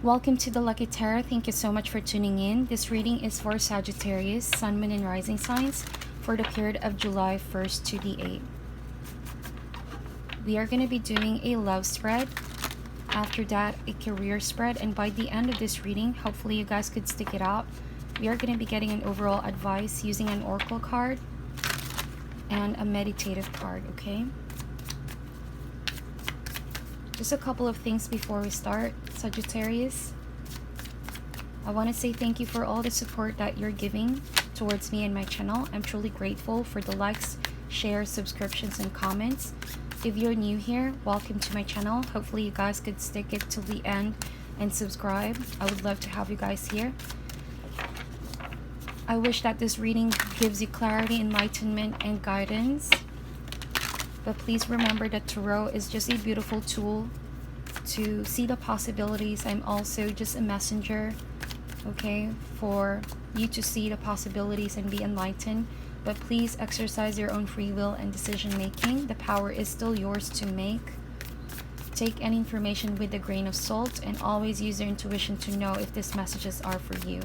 Welcome to the Lucky Tarot. Thank you so much for tuning in. This reading is for Sagittarius, Sun, Moon, and Rising signs for the period of July 1st to the 8th. We are going to be doing a love spread. After that, a career spread. And by the end of this reading, hopefully you guys could stick it out. We are going to be getting an overall advice using an oracle card and a meditative card, okay? Just a couple of things before we start, Sagittarius. I want to say thank you for all the support that you're giving towards me and my channel. I'm truly grateful for the likes, shares, subscriptions, and comments. If you're new here, welcome to my channel. Hopefully you guys could stick it till the end and subscribe. I would love to have you guys here. I wish that this reading gives you clarity, enlightenment, and guidance. But please remember that tarot is just a beautiful tool to see the possibilities. I'm also just a messenger, okay, for you to see the possibilities and be enlightened. But please exercise your own free will and decision making. The power is still yours to make. Take any information with a grain of salt and always use your intuition to know if these messages are for you.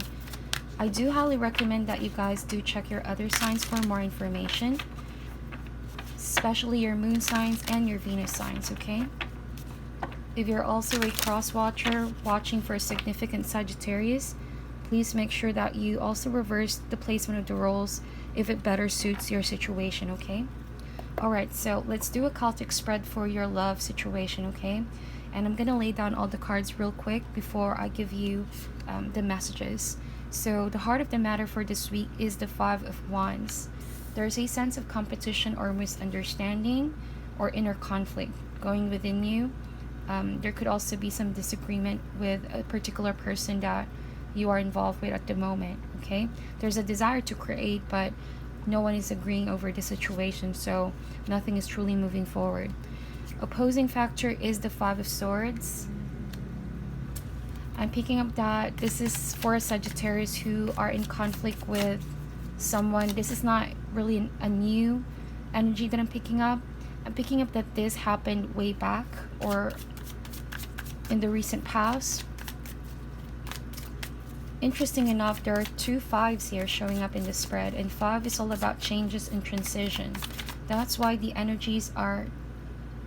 I do highly recommend that you guys do check your other signs for more information, especially your moon signs and your Venus signs, okay? If you're also a cross watcher watching for a significant Sagittarius, please make sure that you also reverse the placement of the roles if it better suits your situation, okay? Alright, so let's do a Celtic spread for your love situation, okay? And I'm gonna lay down all the cards real quick before I give you the messages. So the heart of the matter for this week is the Five of Wands. There's a sense of competition or misunderstanding or inner conflict going within you. There could also be some disagreement with a particular person that you are involved with at the moment, okay? There's a desire to create, but no one is agreeing over the situation, so nothing is truly moving forward. Opposing factor is the Five of Swords. I'm picking up that this is for a Sagittarius who are in conflict with someone. This is not really a new energy that I'm picking up. I'm picking up that this happened way back or in the recent past. Interesting enough, there are two fives here showing up in the spread, and 5 is all about changes and transition. That's why the energies are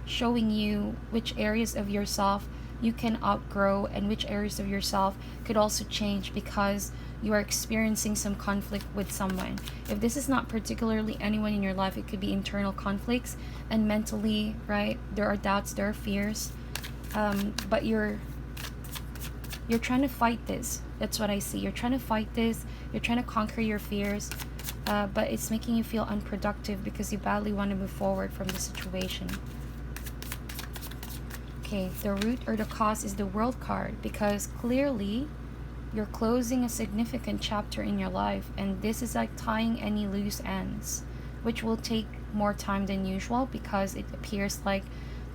showing you which areas of yourself you can outgrow and which areas of yourself could also change because you are experiencing some conflict with someone. If this is not particularly anyone in your life, it could be internal conflicts and mentally, right? There are doubts, there are fears, but you're trying to fight this. That's what I see. You're trying to fight this. You're trying to conquer your fears, but it's making you feel unproductive because you badly want to move forward from the situation. Okay, the root or the cause is the World card because clearly you're closing a significant chapter in your life, and this is like tying any loose ends, which will take more time than usual because it appears like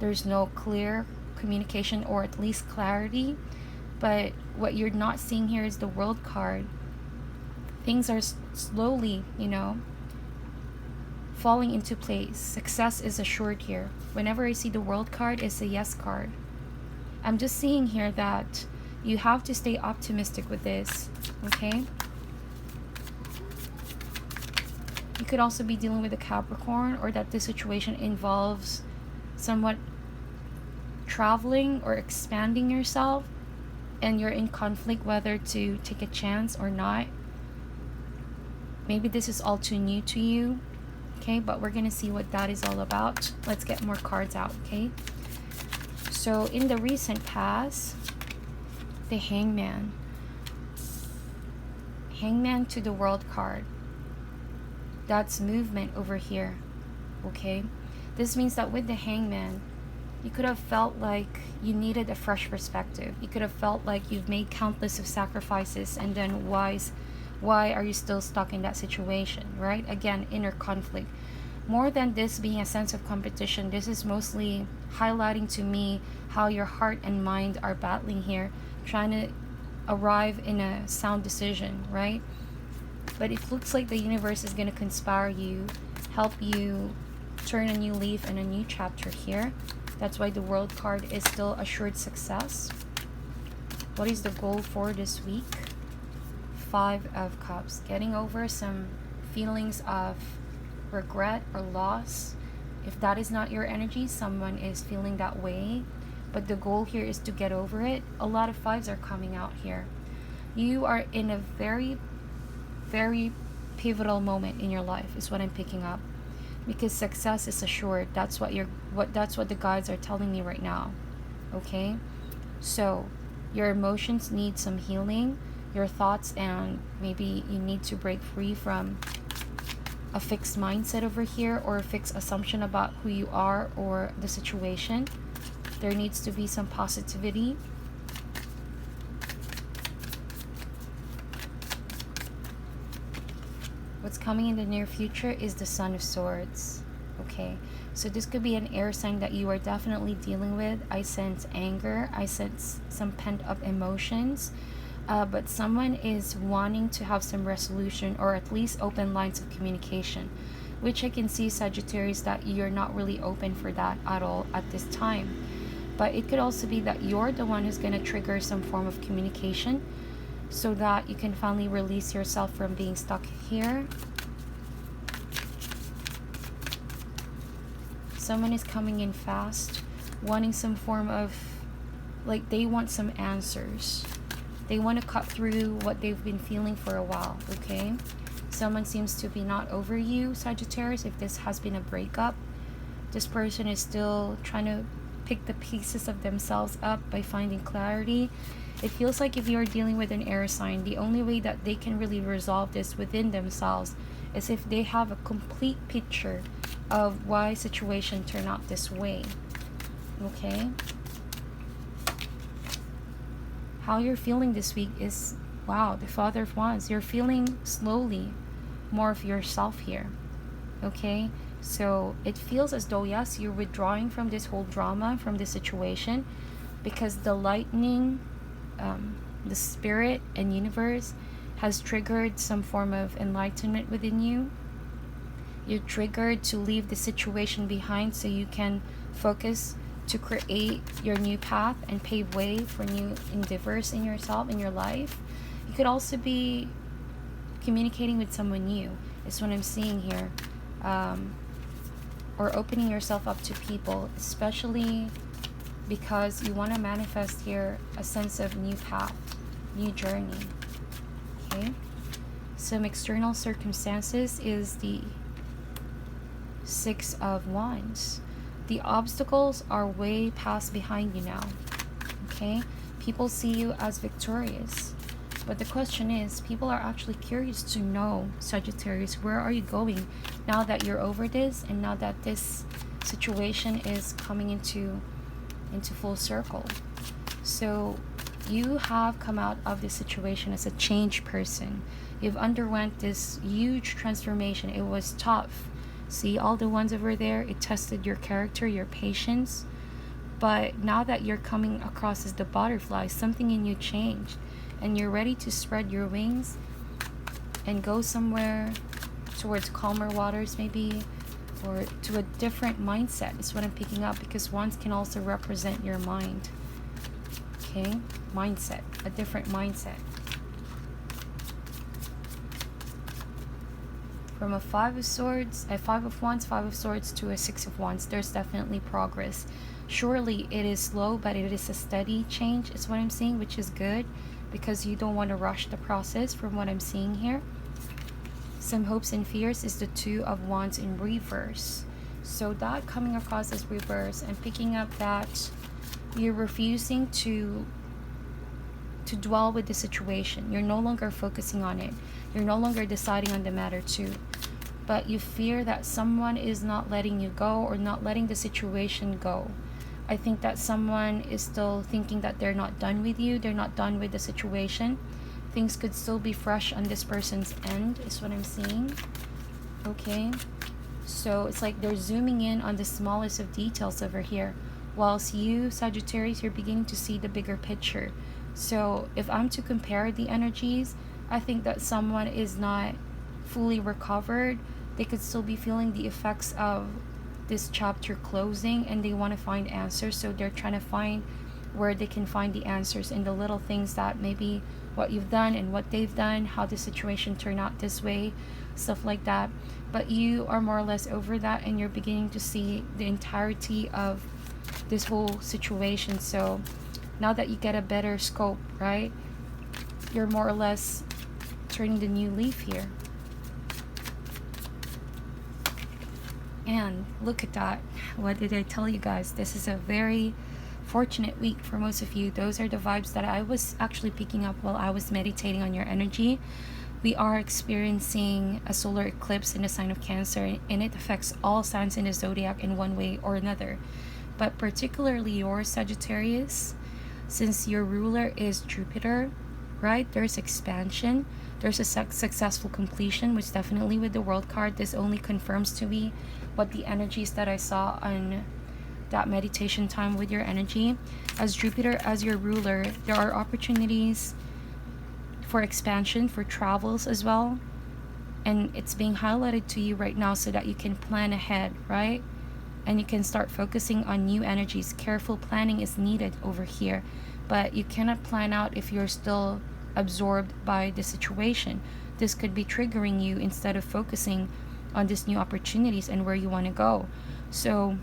there's no clear communication or at least clarity. But what you're not seeing here is the World card. Things are slowly, you know, falling into place. Success is assured here. Whenever I see the World card, it's a yes card. I'm just seeing here that you have to stay optimistic with this, okay? You could also be dealing with a Capricorn, or that this situation involves somewhat traveling or expanding yourself, and you're in conflict whether to take a chance or not. Maybe this is all too new to you, okay? But we're gonna see what that is all about. Let's get more cards out, okay? So in the recent past, the Hangman. Hangman to the World card. That's movement over here, okay? This means that with the Hangman, you could have felt like you needed a fresh perspective. You could have felt like you've made countless of sacrifices, and then why are you still stuck in that situation, right? Again, inner conflict. More than this being a sense of competition, this is mostly highlighting to me how your heart and mind are battling here, trying to arrive in a sound decision, right? But it looks like the universe is going to conspire you, help you turn a new leaf and a new chapter here. That's why the World card is still assured success. What is the goal for this week? 5 of Cups. Getting over some feelings of regret or loss. If that is not your energy, someone is feeling that way. But the goal here is to get over it. A lot of 5s are coming out here. You are in a very, very pivotal moment in your life is what I'm picking up. Because success is assured. That's what the guides are telling me right now. Okay? So, your emotions need some healing. Your thoughts, and maybe you need to break free from a fixed mindset over here, or a fixed assumption about who you are or the situation. There needs to be some positivity. What's coming in the near future is the Sun of Swords. Okay, so this could be an air sign that you are definitely dealing with. I sense anger. I sense some pent-up emotions. But someone is wanting to have some resolution, or at least open lines of communication, which I can see, Sagittarius, that you're not really open for that at all at this time. But it could also be that you're the one who's going to trigger some form of communication so that you can finally release yourself from being stuck here. Someone is coming in fast, wanting some form of, like, they want some answers. They want to cut through what they've been feeling for a while, okay? Someone seems to be not over you, Sagittarius. If this has been a breakup, this person is still trying to pick the pieces of themselves up by finding clarity. It feels like if you're dealing with an air sign, the only way that they can really resolve this within themselves is if they have a complete picture of why situation turned out this way, okay? How you're feeling this week is, wow, the Father of Wands. You're feeling slowly more of yourself here, okay? So it feels as though, yes, you're withdrawing from this whole drama, from this situation, because the lightning, the spirit and universe has triggered some form of enlightenment within you. You're triggered to leave the situation behind so you can focus to create your new path and pave way for new endeavors in yourself, in your life. You could also be communicating with someone new, is what I'm seeing here. Or opening yourself up to people, especially because you want to manifest here a sense of new path, new journey. Okay? Some external circumstances is the 6 of Wands. The obstacles are way past behind you now, okay? People see you as victorious. But the question is, people are actually curious to know, Sagittarius, where are you going now that you're over this, and now that this situation is coming into full circle. So you have come out of this situation as a changed person. You've underwent this huge transformation. It was tough. See all the ones over there, it tested your character, your patience. But now that you're coming across as the butterfly, something in you changed, and you're ready to spread your wings and go somewhere towards calmer waters, maybe, or to a different mindset is what I'm picking up, because wands can also represent your mind. Okay, mindset, a different mindset. From a 5 of Swords, a 5 of Wands, 5 of Swords to a 6 of Wands, there's definitely progress. Surely it is slow, but it is a steady change, is what I'm seeing, which is good, because you don't want to rush the process from what I'm seeing here. Some hopes and fears is the 2 of Wands in reverse. So that coming across as reverse, and picking up that you're refusing to dwell with the situation. You're no longer focusing on it. You're no longer deciding on the matter too. But you fear that someone is not letting you go, or not letting the situation go. I think that someone is still thinking that they're not done with you. They're not done with the situation. Things could still be fresh on this person's end, is what I'm seeing. Okay. So it's like they're zooming in on the smallest of details over here. Whilst you, Sagittarius, you're beginning to see the bigger picture. So if I'm to compare the energies, I think that someone is not fully recovered. They could still be feeling the effects of this chapter closing, and they want to find answers. So they're trying to find where they can find the answers in the little things that maybe what you've done and what they've done, how the situation turned out this way, stuff like that. But you are more or less over that, and you're beginning to see the entirety of this whole situation. So now that you get a better scope, right, you're more or less turning the new leaf here. And look at that. What did I tell you guys? This is a very fortunate week for most of you. Those are the vibes that I was actually picking up while I was meditating on your energy. We are experiencing a solar eclipse in the sign of Cancer, and it affects all signs in the zodiac in one way or another. But particularly yours, Sagittarius, since your ruler is Jupiter, right? There's expansion. There's a successful completion, which definitely with the World card, this only confirms to me what the energies that I saw on that meditation time with your energy. As Jupiter as your ruler, there are opportunities for expansion, for travels as well. And it's being highlighted to you right now so that you can plan ahead, right? And you can start focusing on new energies. Careful planning is needed over here, but you cannot plan out if you're still absorbed by the situation. This could be triggering you instead of focusing on these new opportunities and where you want to go. So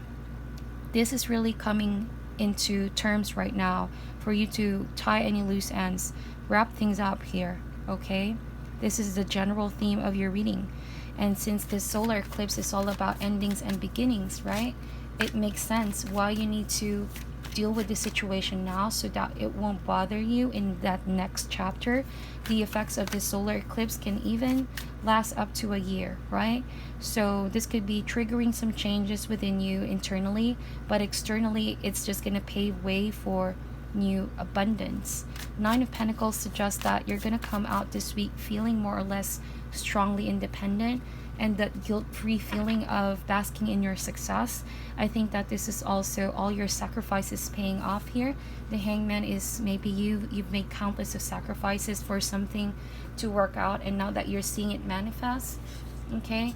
this is really coming into terms right now for you to tie any loose ends, wrap things up here, okay? This is the general theme of your reading. And since this solar eclipse is all about endings and beginnings, right? It makes sense why you need to deal with the situation now so that it won't bother you in that next chapter. The effects of this solar eclipse can even last up to a year, right? So this could be triggering some changes within you internally, but externally it's just going to pave way for new abundance. Nine of Pentacles suggests that you're going to come out this week feeling more or less strongly independent, and that guilt-free feeling of basking in your success. I think that this is also all your sacrifices paying off here. The Hangman is maybe you've made countless of sacrifices for something to work out, and now that you're seeing it manifest, okay?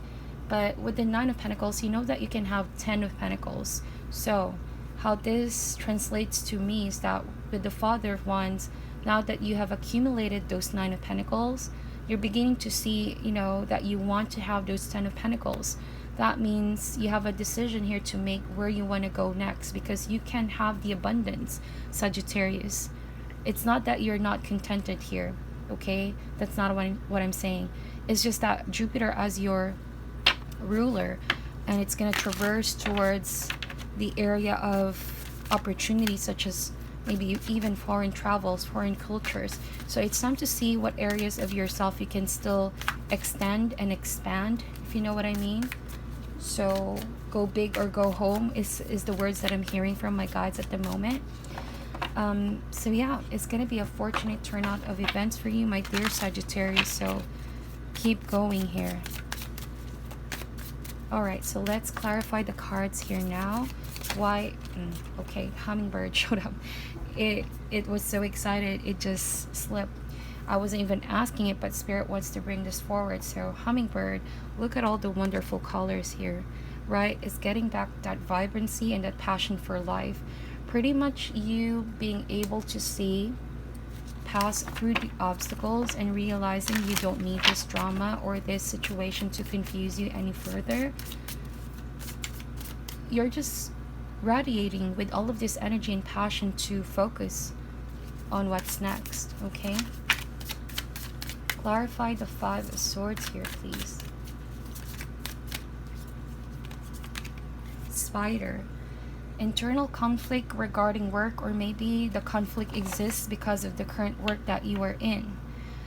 But with the Nine of Pentacles, you know that you can have 10 of Pentacles. So how this translates to me is that with the Father of Wands, now that you have accumulated those 9 of Pentacles, you're beginning to see, you know, that you want to have those 10 of Pentacles. That means you have a decision here to make where you want to go next, because you can have the abundance, Sagittarius. It's not that you're not contented here, okay? That's not what I'm saying. It's just that Jupiter as your ruler, and it's going to traverse towards the area of opportunity, such as maybe even foreign travels, foreign cultures. So it's time to see what areas of yourself you can still extend and expand, if you know what I mean. So go big or go home is the words that I'm hearing from my guides at the moment. So yeah, it's going to be a fortunate turnout of events for you, my dear Sagittarius. So keep going here. Alright, so let's clarify the cards here now. Why? Okay, hummingbird showed up. It was so excited, it just slipped. I wasn't even asking it, but Spirit wants to bring this forward. So hummingbird, look at all the wonderful colors here, right? It's getting back that vibrancy and that passion for life. Pretty much you being able to see pass through the obstacles and realizing you don't need this drama or this situation to confuse you any further. You're just radiating with all of this energy and passion to focus on what's next, okay? Clarify the Five of Swords here, please. Spider. Internal conflict regarding work, or maybe the conflict exists because of the current work that you are in.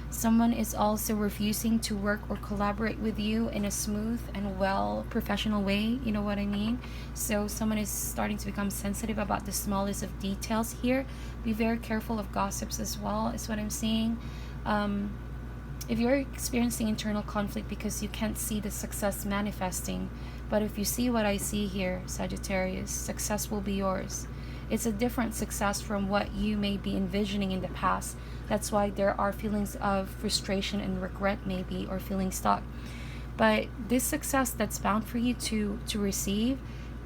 Someone is also refusing to work or collaborate with you in a smooth and well professional way, you know what I mean? So someone is starting to become sensitive about the smallest of details here. Be very careful of gossips as well, is what I'm saying. If you're experiencing internal conflict because you can't see the success manifesting, but if you see what I see here, Sagittarius, success will be yours. It's a different success from what you may be envisioning in the past. That's why there are feelings of frustration and regret maybe, or feeling stuck. But this success that's bound for you to receive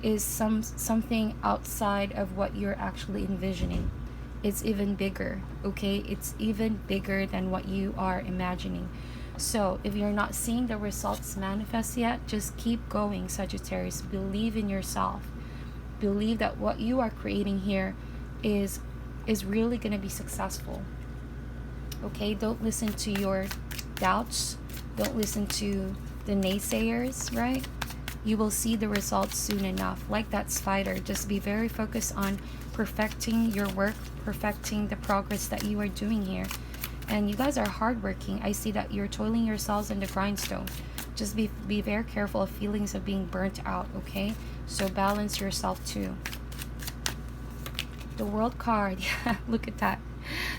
is something outside of what you're actually envisioning. it's even bigger, okay? It's even bigger than what you are imagining. So if you're not seeing the results manifest yet, just keep going, Sagittarius. Believe in yourself. Believe that what you are creating here is really going to be successful. Okay, don't listen to your doubts. Don't listen to the naysayers, right? You will see the results soon enough. Like that spider, just be very focused on perfecting your work, perfecting the progress that you are doing here. And you guys are hardworking. I see that you're toiling yourselves in the grindstone. Just be very careful of feelings of being burnt out, okay? So balance yourself too. The World card, yeah, look at that.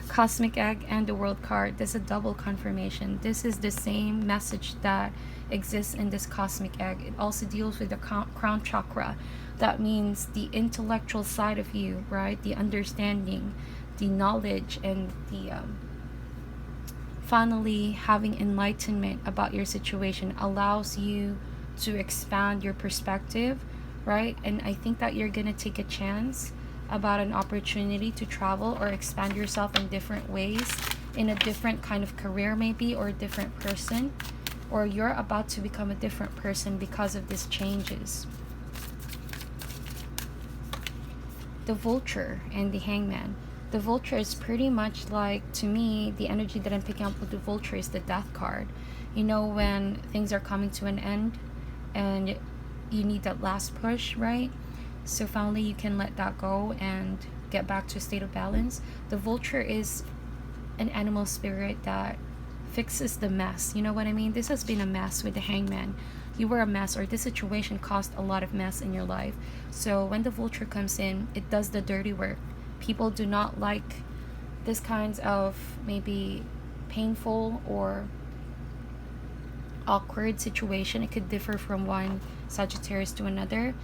Cosmic Egg and the World card. This is a double confirmation. This is the same message that exists in this Cosmic Egg. It also deals with the crown chakra. That means the intellectual side of you, right? The understanding, the knowledge, and the finally having enlightenment about your situation allows you to expand your perspective, right? And I think that you're gonna take a chance about an opportunity to travel or expand yourself in different ways, in a different kind of career maybe, or a different person, or you're about to become a different person because of these changes. The Vulture and the Hangman. The Vulture is pretty much like, to me, the energy that I'm picking up with the Vulture is the Death card. You know, when things are coming to an end and you need that last push, right? So finally you can let that go and get back to a state of balance. The Vulture is an animal spirit that fixes the mess. You know what I mean? This has been a mess with the Hangman. You were a mess, or this situation caused a lot of mess in your life. So when the Vulture comes in, it does the dirty work. People do not like this kinds of maybe painful or awkward situation. It could differ from one Sagittarius to another.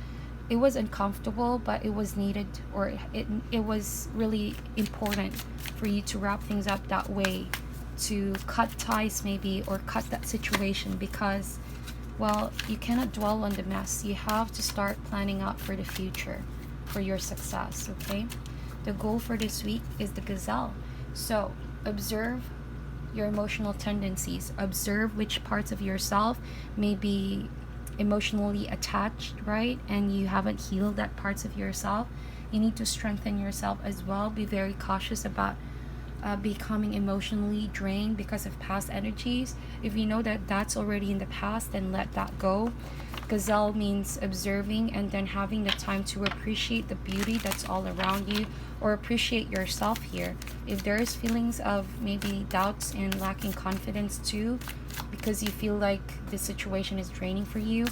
It was uncomfortable, but it was needed, or it was really important for you to wrap things up that way, to cut ties maybe, or cut that situation, because, well, you cannot dwell on the mess. You have to start planning out for the future, for your success, okay? The goal for this week is the Gazelle. So observe your emotional tendencies. Observe which parts of yourself may be emotionally attached, right? And you haven't healed that parts of yourself. You need to strengthen yourself as well. Be very cautious about becoming emotionally drained because of past energies. If you know that that's already in the past, then let that go. Gazelle means observing and then having the time to appreciate the beauty that's all around you, or appreciate yourself here. If there is feelings of maybe doubts and lacking confidence too, because you feel like the situation is draining for you,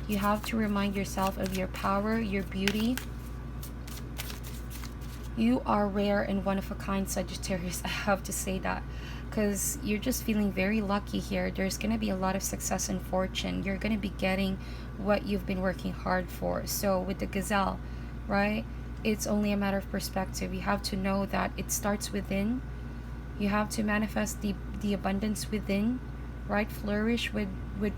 you have to remind yourself of your power, your beauty. You are rare and one of a kind, Sagittarius. I have to say that, because you're just feeling very lucky here. There's going to be a lot of success and fortune. You're going to be getting what you've been working hard for. So with the Gazelle, right, it's only a matter of perspective. You have to know that it starts within. You have to manifest the abundance within, right? Flourish with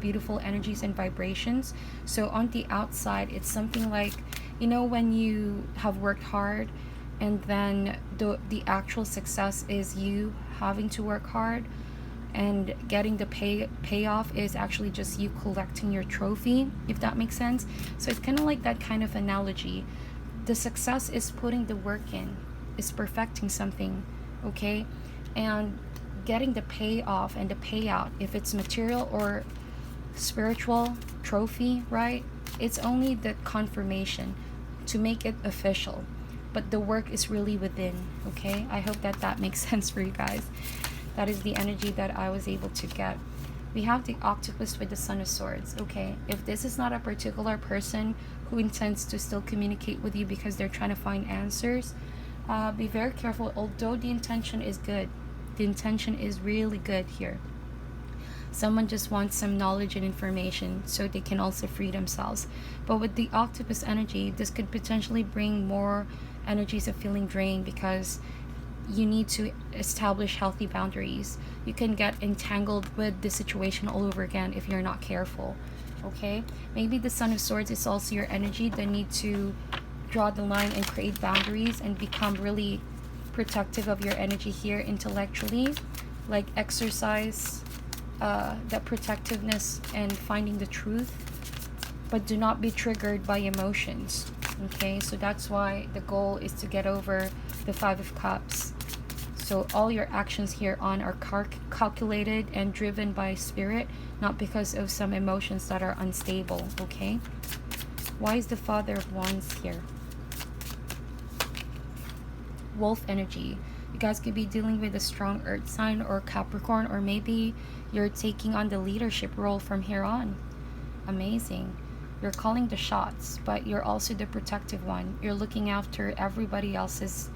beautiful energies and vibrations. So on the outside, it's something like, you know, when you have worked hard, and then the actual success is you having to work hard, and getting the payoff is actually just you collecting your trophy, if that makes sense. So it's kind of like that kind of analogy. The success is putting the work in, is perfecting something, okay? And getting the payoff and the payout, if it's material or spiritual trophy, right, it's only the confirmation to make it official, but the work is really within, okay? I hope that that makes sense for you guys. That is the energy that I was able to get. We have the Octopus with the Son of Swords, okay? If this is not a particular person who intends to still communicate with you because they're trying to find answers, be very careful. Although the intention is good, the intention is really good here. Someone just wants some knowledge and information so they can also free themselves. But with the Octopus energy, this could potentially bring more energies of feeling drained, because you need to establish healthy boundaries. You can get entangled with the situation all over again if you're not careful, okay? Maybe the Son of Swords is also your energy that need to draw the line and create boundaries and become really protective of your energy here intellectually, like exercise that protectiveness and finding the truth, but do not be triggered by emotions. Okay, so that's why the goal is to get over the Five of Cups. So all your actions here on are calculated and driven by spirit, not because of some emotions that are unstable. Okay, why is the Father of Wands here? Wolf energy. You guys could be dealing with a strong earth sign or Capricorn, or maybe you're taking on the leadership role from here on. Amazing. You're calling the shots, but you're also the protective one. You're looking after everybody else's,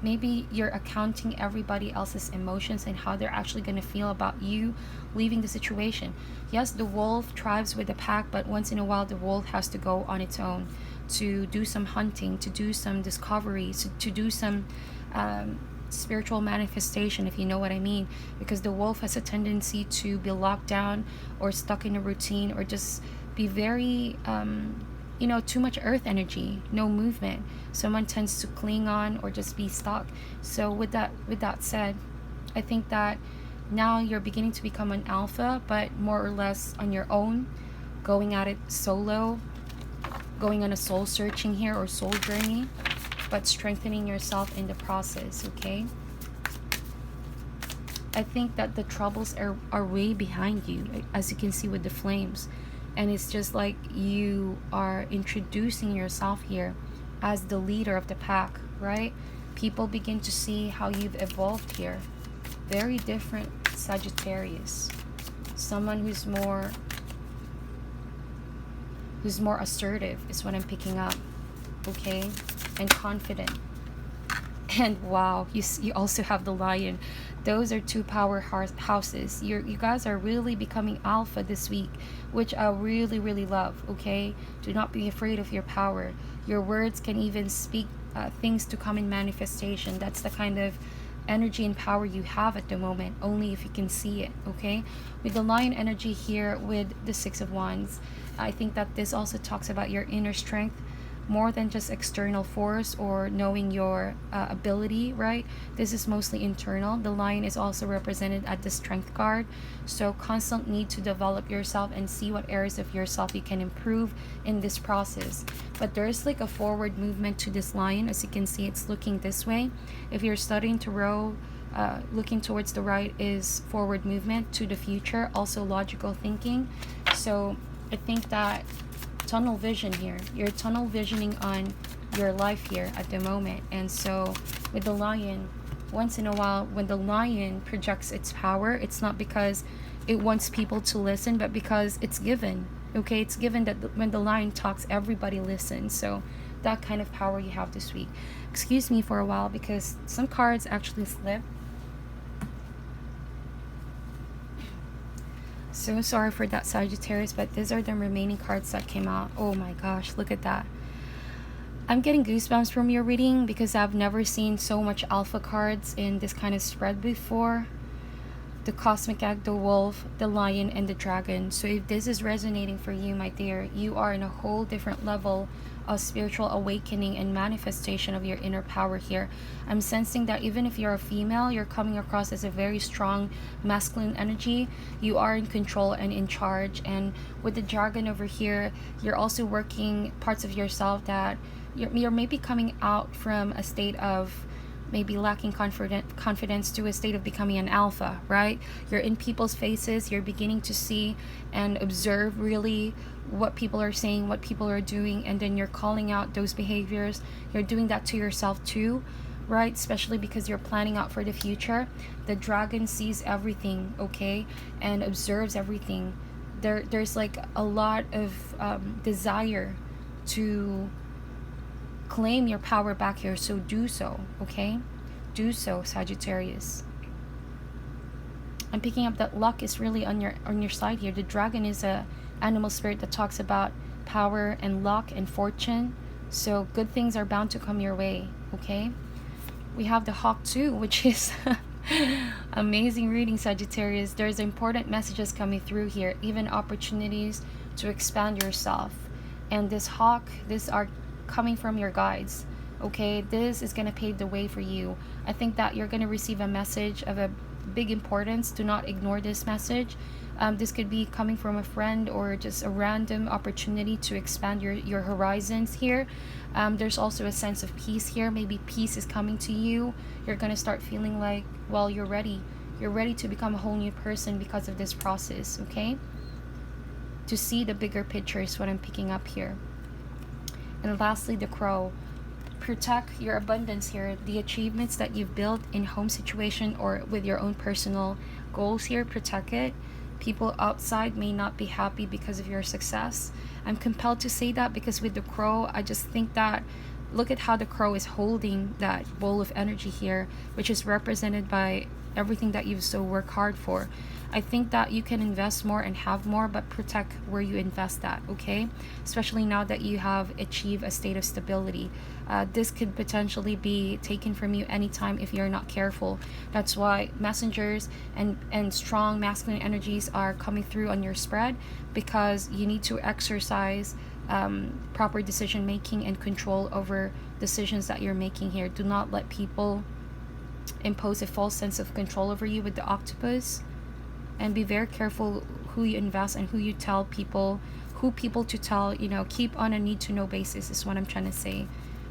maybe you're accounting everybody else's emotions and how they're actually going to feel about you leaving the situation. Yes, the wolf thrives with the pack, but once in a while the wolf has to go on its own to do some hunting, to do some discoveries, to do some spiritual manifestation, if you know what I mean, because the wolf has a tendency to be locked down or stuck in a routine, or just be very you know, too much earth energy, no movement. Someone tends to cling on or just be stuck. So with that said, I think that now you're beginning to become an alpha, but more or less on your own, going at it solo, going on a soul searching here or soul journey, but strengthening yourself in the process. Okay, I think that the troubles are way behind you, as you can see with the flames, and it's just like you are introducing yourself here as the leader of the pack, right? People begin to see how you've evolved here. Very different Sagittarius. Someone who's more assertive is what I'm picking up. Okay, and confident. And wow, you also have the Lion. Those are two power houses. You guys are really becoming alpha this week, which I really, really love. Okay, do not be afraid of your power. Your words can even speak things to come in manifestation. That's the kind of energy and power you have at the moment, only if you can see it. Okay, with the Lion energy here with the Six of Wands, I think that this also talks about your inner strength, more than just external force or knowing your ability, right? This is mostly internal. The Lion is also represented at the strength card, so constant need to develop yourself and see what areas of yourself you can improve in this process. But there's like a forward movement to this Lion. As you can see, it's looking this way. If you're studying tarot, looking towards the right is forward movement to the future, also logical thinking. So I think that tunnel vision here, you're tunnel visioning on your life here at the moment. And so with the Lion, once in a while when the Lion projects its power, it's not because it wants people to listen, but because it's given. Okay, it's given that when the Lion talks, everybody listens. So that kind of power you have this week. Excuse me for a while because some cards actually slipped. So sorry for that, Sagittarius, but these are the remaining cards that came out. Oh my gosh, look at that. I'm getting goosebumps from your reading because I've never seen so much alpha cards in this kind of spread before. The Cosmic Egg, the Wolf, the Lion, and the Dragon. So if this is resonating for you, my dear, you are in a whole different level of spiritual awakening and manifestation of your inner power here. I'm sensing that even if you're a female, you're coming across as a very strong masculine energy. You are in control and in charge. And with the Dragon over here, you're also working parts of yourself that you're maybe coming out from a state of maybe lacking confidence to a state of becoming an alpha, right? You're in people's faces, you're beginning to see and observe really what people are saying, what people are doing, and then you're calling out those behaviors. You're doing that to yourself too, right? Especially because you're planning out for the future. The Dragon sees everything, okay, and observes everything. There's like a lot of desire to claim your power back here, so do so. Okay, do so, Sagittarius. I'm picking up that luck is really on your side here. The Dragon is a animal spirit that talks about power and luck and fortune, so good things are bound to come your way. Okay, we have the Hawk too, which is amazing reading, Sagittarius. There's important messages coming through here, even opportunities to expand yourself. And this Hawk, these are coming from your guides. Okay, this is going to pave the way for you. I think that you're going to receive a message of a big importance. Do not ignore this message. This could be coming from a friend or just a random opportunity to expand your horizons here. There's also a sense of peace here. Maybe peace is coming to you. You're going to start feeling like, well, you're ready. You're ready to become a whole new person because of this process, okay? To see the bigger picture is what I'm picking up here. And lastly, the crow. Protect your abundance here. The achievements that you've built in home situation or with your own personal goals here, protect it. People outside may not be happy because of your success. I'm compelled to say that because with the crow, I just think that, look at how the crow is holding that bowl of energy here, which is represented by everything that you've so worked hard for. I think that you can invest more and have more, but protect where you invest that, okay? Especially now that you have achieved a state of stability. This could potentially be taken from you anytime if you're not careful. That's why messengers and strong masculine energies are coming through on your spread, because you need to exercise proper decision making and control over decisions that you're making here. Do not let people impose a false sense of control over you with the octopus. And be very careful who you invest and who you tell people, who people to tell, you know, keep on a need to know basis is what I'm trying to say,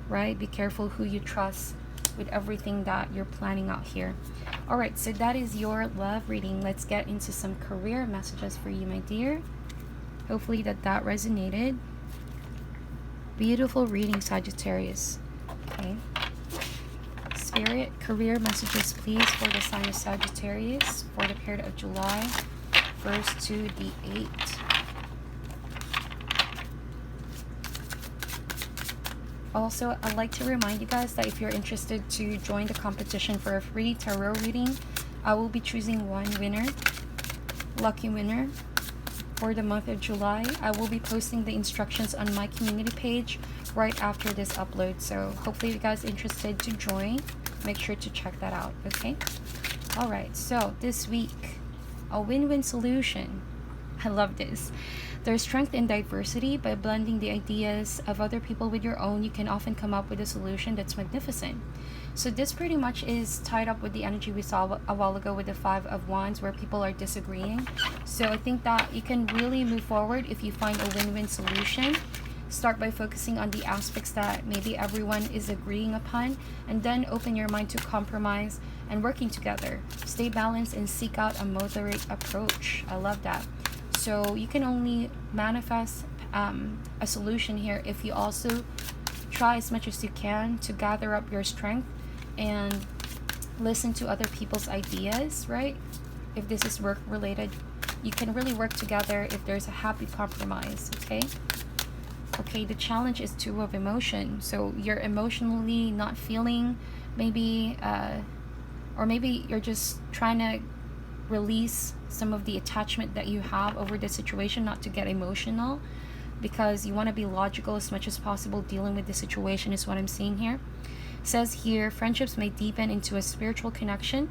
right? Be careful who you trust with everything that you're planning out here. All right, so that is your love reading. Let's get into some career messages for you, my dear. Hopefully that resonated. Beautiful reading, Sagittarius. Okay. Spirit, career messages, please, for the sign of Sagittarius for the period of July 1st to the 8th. Also, I'd like to remind you guys that if you're interested to join the competition for a free tarot reading, I will be choosing one winner, lucky winner, for the month of July. I will be posting the instructions on my community page right after this upload. So hopefully you guys are interested to join. Make sure to check that out, okay? All right, so this week, a win-win solution. I love this. There's strength in diversity. By blending the ideas of other people with your own, you can often come up with a solution that's magnificent. So this pretty much is tied up with the energy we saw a while ago with the Five of Wands, where people are disagreeing. So I think that you can really move forward if you find a win-win solution. Start by focusing on the aspects that maybe everyone is agreeing upon, and then open your mind to compromise and working together. Stay balanced and seek out a moderate approach. I love that. So you can only manifest a solution here if you also try as much as you can to gather up your strength and listen to other people's ideas, right? If this is work related, you can really work together if there's a happy compromise, okay? Okay, the challenge is Two of Emotion. So you're emotionally not feeling maybe, or maybe you're just trying to release some of the attachment that you have over the situation, not to get emotional, because you want to be logical as much as possible dealing with the situation is what I'm seeing here. It says here, friendships may deepen into a spiritual connection.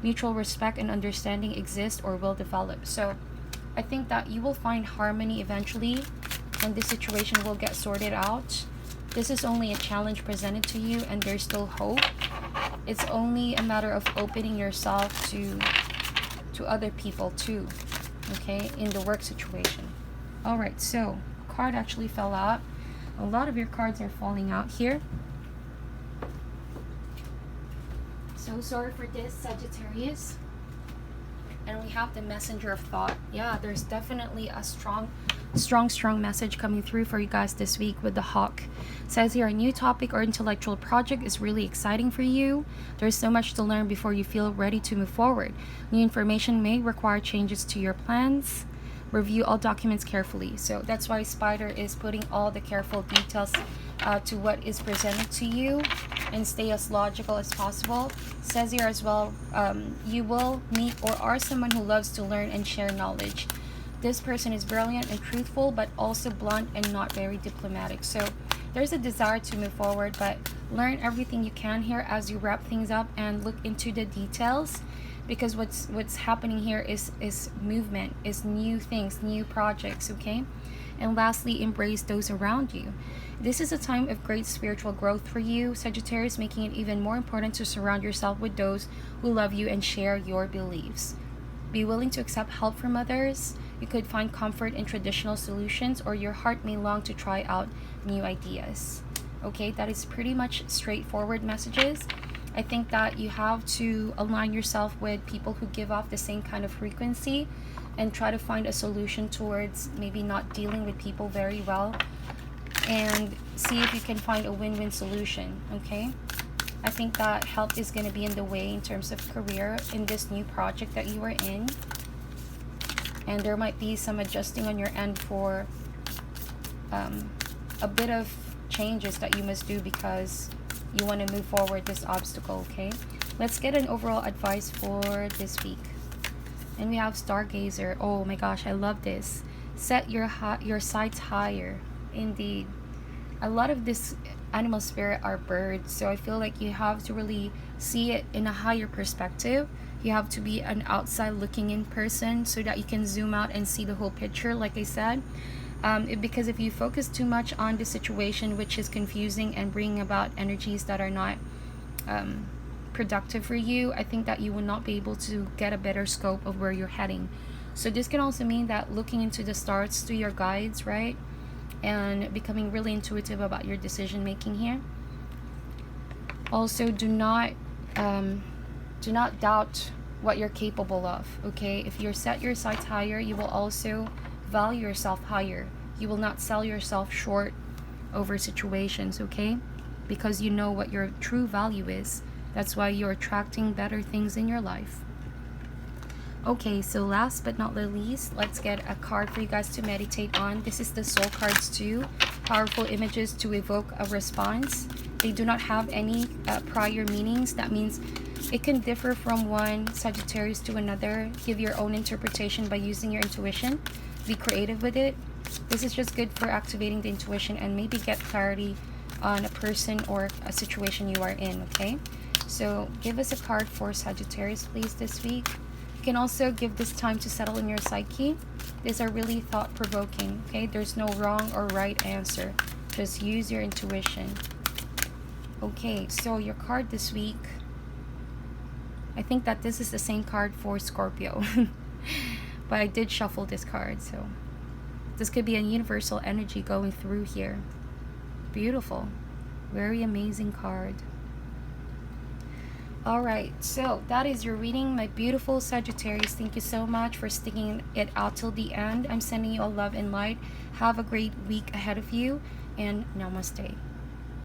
Mutual respect and understanding exist or will develop. So I think that you will find harmony eventually, and this situation will get sorted out. This is only a challenge presented to you, and there's still hope. It's only a matter of opening yourself to other people too, okay, in the work situation. All right, so a card actually fell out. A lot of your cards are falling out here. So sorry for this, Sagittarius. And we have the Messenger of Thought. Yeah, there's definitely a strong message coming through for you guys this week with the Hawk. It says here, a new topic or intellectual project is really exciting for you. There's so much to learn before you feel ready to move forward. New information may require changes to your plans. Review all documents carefully. So that's why Spider is putting all the careful details to what is presented to you, and stay as logical as possible. It says here as well, you will meet or are someone who loves to learn and share knowledge. This person is brilliant and truthful, but also blunt and not very diplomatic. So there's a desire to move forward, but learn everything you can here as you wrap things up and look into the details. because what's happening here is movement, is new things, new projects, okay? And lastly, embrace those around you. This is a time of great spiritual growth for you, Sagittarius, making it even more important to surround yourself with those who love you and share your beliefs. Be willing to accept help from others. You could find comfort in traditional solutions, or your heart may long to try out new ideas. Okay, that is pretty much straightforward messages. I think that you have to align yourself with people who give off the same kind of frequency and try to find a solution towards maybe not dealing with people very well, and see if you can find a win-win solution, okay? I think that help is going to be in the way in terms of career in this new project that you are in. And there might be some adjusting on your end for a bit of changes that you must do because you want to move forward this obstacle, okay? Let's get an overall advice for this week. And we have Stargazer. Oh my gosh, I love this. Set your sights higher. Indeed. A lot of this animal spirit are birds, so I feel like you have to really see it in a higher perspective. You have to be an outside looking in person so that you can zoom out and see the whole picture, like I said. Because if you focus too much on the situation, which is confusing and bringing about energies that are not productive for you, I think that you will not be able to get a better scope of where you're heading. So this can also mean that looking into the stars through your guides, right? And becoming really intuitive about your decision making here. Also, do not doubt what you're capable of, okay? If you set your sights higher, you will also value yourself higher. You will not sell yourself short over situations, okay? Because you know what your true value is. That's why you're attracting better things in your life. Okay, so last but not the least, let's get a card for you guys to meditate on. This is the Soul Cards too. Powerful images to evoke a response. They do not have any prior meanings. That means it can differ from one Sagittarius to another. Give your own interpretation by using your intuition. Be creative with it. This is just good for activating the intuition and maybe get clarity on a person or a situation you are in, okay? So give us a card for Sagittarius, please, this week. You can also give this time to settle in your psyche. These are really thought-provoking, okay? There's no wrong or right answer. Just use your intuition. Okay, so your card this week, I think that this is the same card for Scorpio. But I did shuffle this card, so this could be a universal energy going through here. Beautiful. Very amazing card. Alright, so that is your reading, my beautiful Sagittarius. Thank you so much for sticking it out till the end. I'm sending you all love and light. Have a great week ahead of you, and namaste.